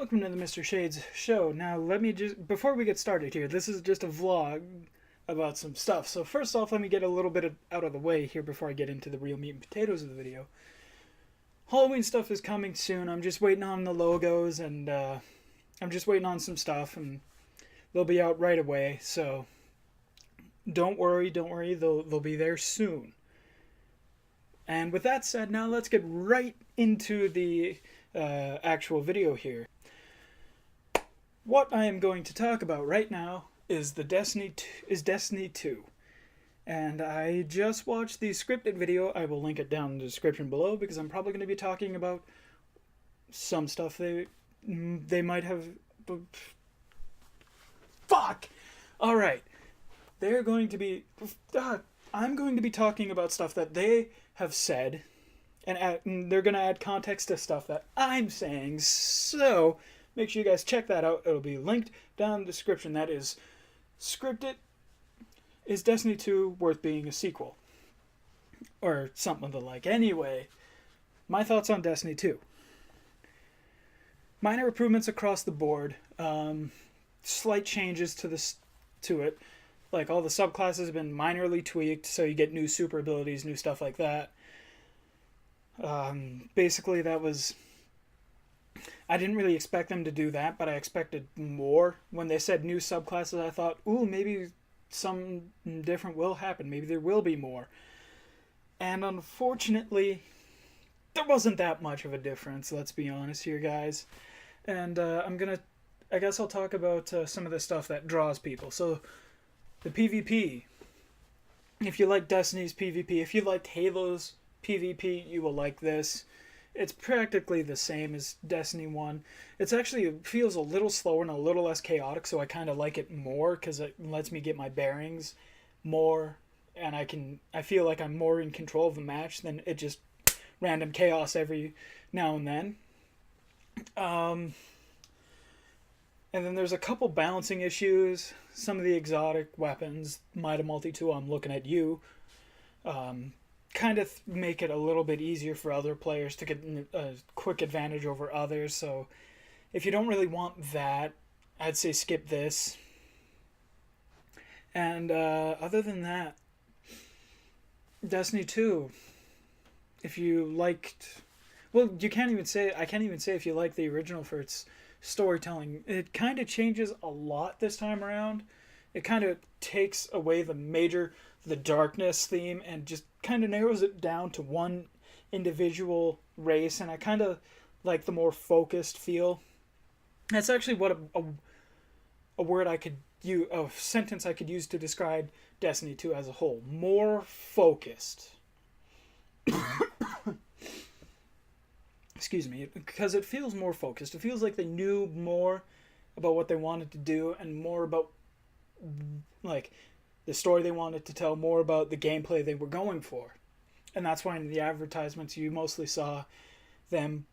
Welcome to the Mr. Shades show. Now, before we get started here, this is just a vlog about some stuff. So first off, let me get a little bit out of the way here before I get into the real meat and potatoes of the video. Halloween stuff is coming soon. I'm just waiting on the logos and I'm just waiting on some stuff and they'll be out right away. So don't worry, they'll be there soon. And with that said, now let's get right into the actual video here. What I am going to talk about right now is Destiny 2. And I just watched the SciptIT video. I will link it down in the description below because I'm probably going to be talking about some stuff they might have... Fuck! Alright. They're going to be... I'm going to be talking about stuff that they have said, and they're going to add context to stuff that I'm saying, so make sure you guys check that out. It'll be linked down in the description. That is SciptIT. Is Destiny 2 worth being a sequel? Or something of the like. Anyway, my thoughts on Destiny 2. Minor improvements across the board. Slight changes to it. Like, all the subclasses have been minorly tweaked, so you get new super abilities, new stuff like that. Basically, that was... I didn't really expect them to do that, but I expected more. When they said new subclasses, I thought, ooh, maybe something different will happen. Maybe there will be more. And unfortunately, there wasn't that much of a difference, let's be honest here, guys. And I guess I'll talk about some of the stuff that draws people. So, the PvP. If you like Destiny's PvP, if you liked Halo's PvP, you will like this. It's practically the same as Destiny 1. It feels a little slower and a little less chaotic, so I kind of like it more because it lets me get my bearings more, and I feel like I'm more in control of the match than it just random chaos every now and then. And then there's a couple balancing issues. Some of the exotic weapons, Might Multi-Tool, I'm looking at you, kind of make it a little bit easier for other players to get a quick advantage over others. So if you don't really want that, I'd say skip this. And other than that, Destiny 2, if you liked... Well, I can't even say if you like the original for its storytelling. It kind of changes a lot this time around. It kind of takes away the darkness theme and just kind of narrows it down to one individual race, and I kind of like the more focused feel. That's actually what a word I could use, a sentence I could use to describe Destiny 2 as a whole. More focused. Excuse me, because it feels more focused. It feels like they knew more about what they wanted to do and more about, like, the story they wanted to tell, more about the gameplay they were going for. And that's why in the advertisements you mostly saw them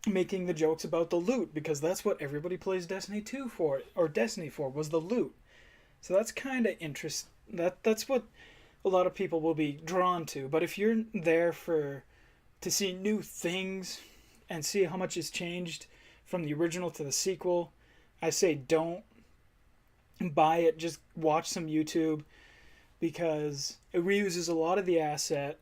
making the jokes about the loot, because that's what everybody plays Destiny 2 for, or Destiny for, was the loot. So that's kind of interesting. That's what a lot of people will be drawn to. But if you're there to see new things and see how much has changed from the original to the sequel, I say don't buy it. Just watch some YouTube, because it reuses a lot of the assets.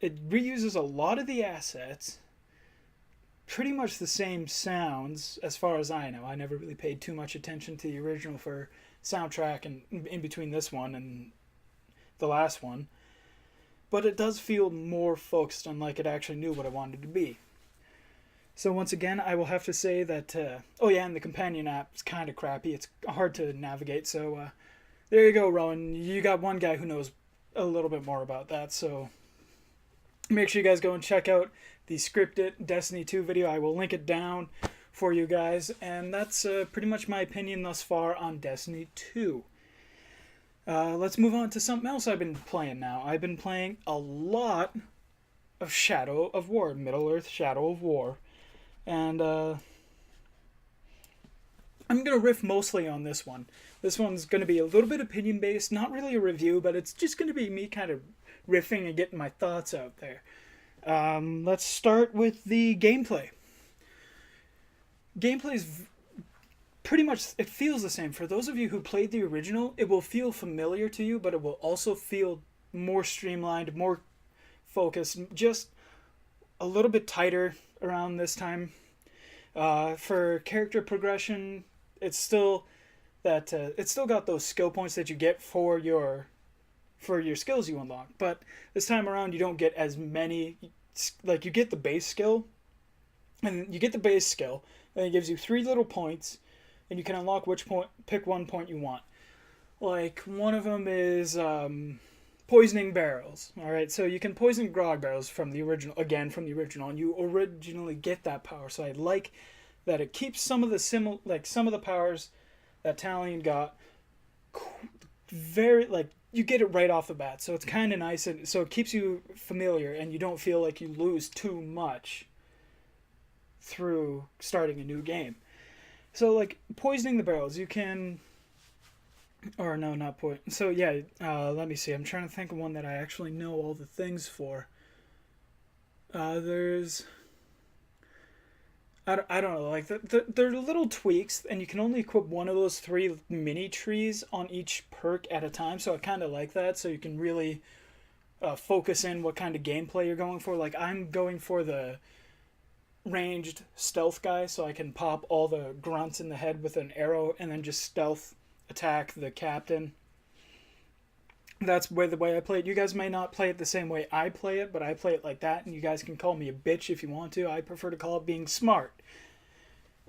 Pretty much the same sounds, as far as I know. I never really paid too much attention to the original for soundtrack and in between this one and the last one. But it does feel more focused on like it actually knew what it wanted to be. So once again, I will have to say that... oh yeah, and the companion app is kind of crappy. It's hard to navigate. So there you go, Rowan. You got one guy who knows a little bit more about that. So make sure you guys go and check out the SciptIT Destiny 2 video. I will link it down for you guys. And that's pretty much my opinion thus far on Destiny 2. Let's move on to something else I've been playing now. I've been playing a lot of Shadow of War, Middle-earth Shadow of War. And I'm going to riff mostly on this one. This one's going to be a little bit opinion-based, not really a review, but it's just going to be me kind of riffing and getting my thoughts out there. Let's start with the gameplay. gameplay is pretty much, it feels the same. For those of you who played the original, it will feel familiar to you, but it will also feel more streamlined, more focused, just a little bit tighter around this time. For character progression, it's still it's still got those skill points that you get for your skills you unlock. But this time around, you don't get as many. Like, you get the base skill, and you get the base skill, and it gives you 3 little points, and you can unlock pick one point you want. Like, one of them is poisoning barrels. All right, so you can poison grog barrels from the original, and you originally get that power. So I like that it keeps some of the some of the powers that Talion got very, like, you get it right off the bat. So it's kind of nice, and so it keeps you familiar, and you don't feel like you lose too much through starting a new game. So, like, poisoning the barrels, you can, or no, not poison. So yeah, let me see. I'm trying to think of one that I actually know all the things for. There's, I don't know, like, they're little tweaks, and you can only equip one of those 3 mini trees on each perk at a time, so I kind of like that, so you can really focus in what kind of gameplay you're going for. Like, I'm going for the ranged stealth guy, so I can pop all the grunts in the head with an arrow and then just stealth attack the captain. That's the way I play it. You guys may not play it the same way I play it, but I play it like that, and you guys can call me a bitch if you want to. I prefer to call it being smart.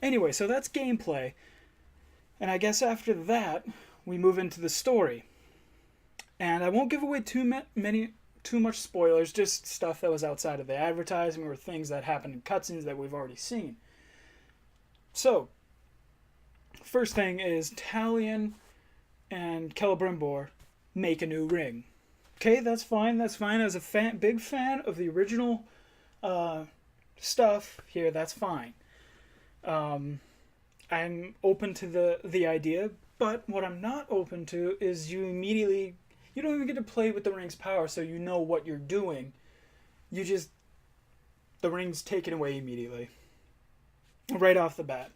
Anyway, so that's gameplay. And I guess after that, we move into the story. And I won't give away too much spoilers, just stuff that was outside of the advertising or things that happened in cutscenes that we've already seen. So, first thing is Talion and Celebrimbor make a new ring. Okay, that's fine. That's fine. As a big fan of the original stuff here, that's fine. I'm open to the idea, but what I'm not open to is you don't even get to play with the ring's power, so you know what you're doing. The ring's taken away immediately. Right off the bat.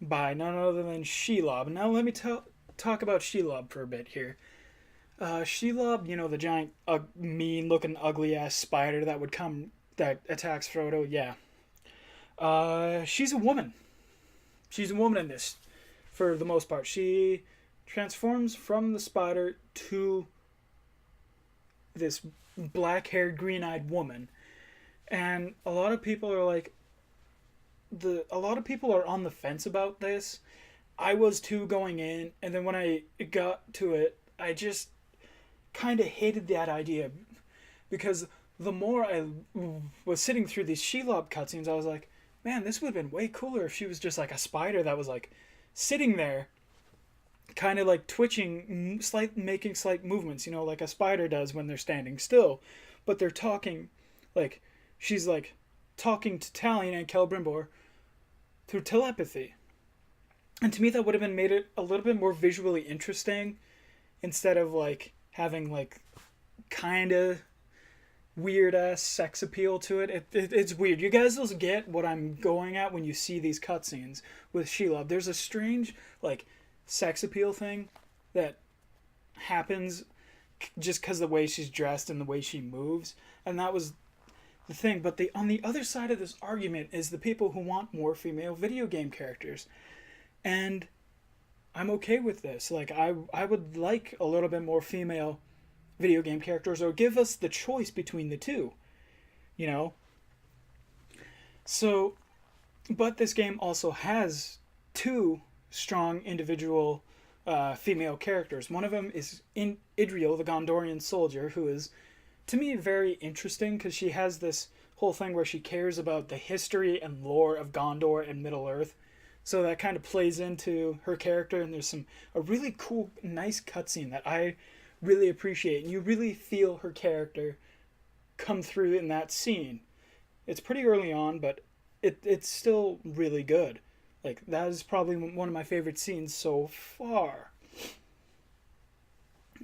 By none other than Shelob. Now let me talk about Shelob for a bit here. Shelob, the giant, mean-looking, ugly-ass spider that attacks Frodo, yeah. She's a woman. She's a woman in this, for the most part. She transforms from the spider to this black-haired, green-eyed woman. And a lot of people are like, a lot of people are on the fence about this. I was too going in, and then when I got to it, I just kind of hated that idea, because the more I was sitting through these Shelob cutscenes, I was like, man, this would have been way cooler if she was just like a spider that was like sitting there, kind of like twitching, making slight movements, like a spider does when they're standing still, but they're talking, like, she's like talking to Talion and Celebrimbor through telepathy. And to me, that would have made it a little bit more visually interesting, instead of like having like kind of weird ass sex appeal to it. It's weird. You guys will get what I'm going at when you see these cutscenes with Shelob. There's a strange like sex appeal thing that happens just because the way she's dressed and the way she moves, and that was the thing. But on the other side of this argument is the people who want more female video game characters, and I'm okay with this. Like, I would like a little bit more female video game characters, or give us the choice between the two, So, but this game also has 2 strong individual female characters. One of them is Idriel, the Gondorian soldier, who is, to me, very interesting, because she has this whole thing where she cares about the history and lore of Gondor and Middle-earth. So that kind of plays into her character, and there's a really cool, nice cutscene that I really appreciate, and you really feel her character come through in that scene. It's pretty early on, but it's still really good. Like, that is probably one of my favorite scenes so far.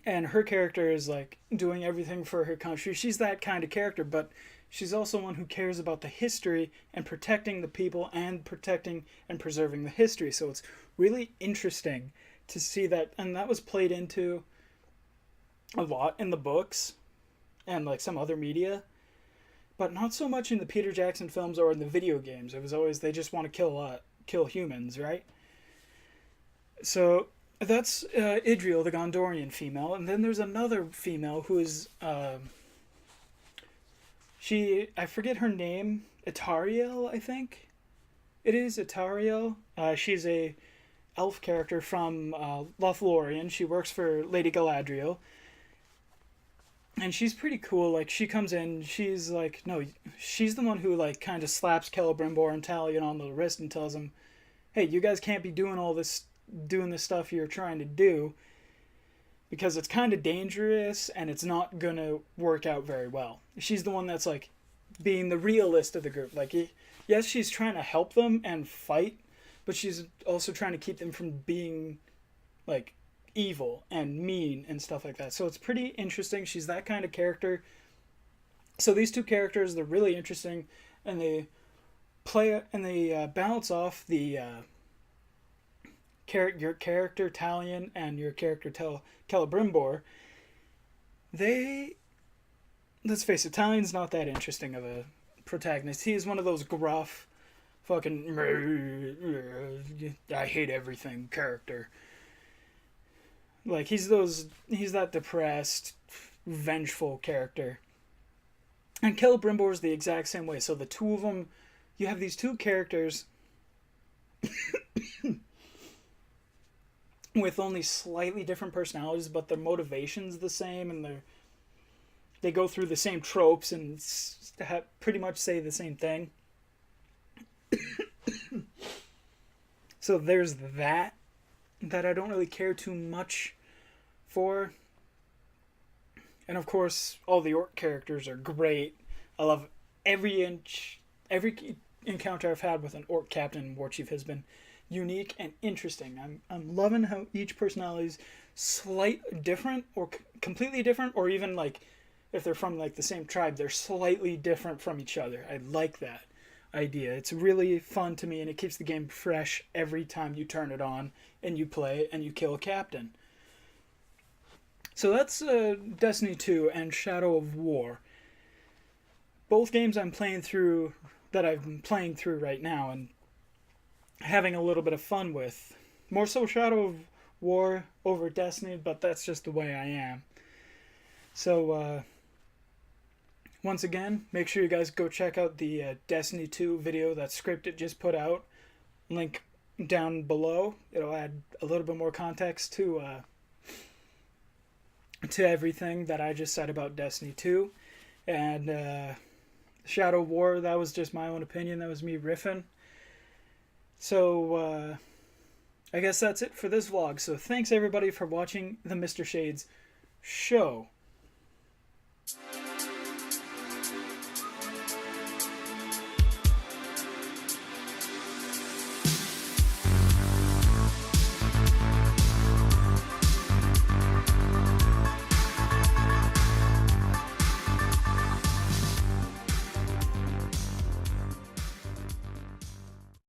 And her character is like doing everything for her country. She's that kind of character, but she's also one who cares about the history and protecting the people and protecting and preserving the history. So it's really interesting to see that, and that was played into a lot in the books and like some other media, but not so much in the Peter Jackson films or in the video games. It was always they just want to kill humans, right? So that's Idril, the Gondorian female, and then there's another female who is I forget her name, Itariel, I think it is Itariel. She's a elf character from Lothlorien. She works for Lady Galadriel, and she's pretty cool. Like, she comes in, she's like, no, she's the one who like kind of slaps Celebrimbor and Talion on the wrist and tells him, hey, you guys can't be doing this stuff you're trying to do, because it's kind of dangerous and it's not gonna work out very well. She's the one that's like being the realist of the group. Like, yes, she's trying to help them and fight, but she's also trying to keep them from being like evil and mean and stuff like that. So it's pretty interesting. She's that kind of character. So these two characters, they're really interesting, and they balance off the your character Talion and your character Celebrimbor. Let's face it, Talion's not that interesting of a protagonist. He is one of those gruff, fucking I hate everything character. Like, he's that depressed, vengeful character. And Celebrimbor is the exact same way. So the two of them, you have these two characters with only slightly different personalities, but their motivation's the same, and they go through the same tropes and pretty much say the same thing. So there's that I don't really care too much for. And of course, all the orc characters are great. I love every encounter I've had with an orc captain and war chief has been unique and interesting. I'm loving how each personality is slight different or completely different, or even like if they're from like the same tribe, they're slightly different from each other. I like that idea. It's really fun to me, and it keeps the game fresh every time you turn it on and you play and you kill a captain. So that's Destiny 2 and Shadow of War. Both games I'm playing through, that I've been playing through right now and having a little bit of fun with. More so Shadow of War over Destiny, but that's just the way I am. So, once again, make sure you guys go check out the Destiny 2 video that SciptIT just put out. Link down below. It'll add a little bit more context to everything that I just said about Destiny 2. And Shadow of War, that was just my own opinion. That was me riffing. So, I guess that's it for this vlog. So thanks everybody for watching the Mr. Shades show.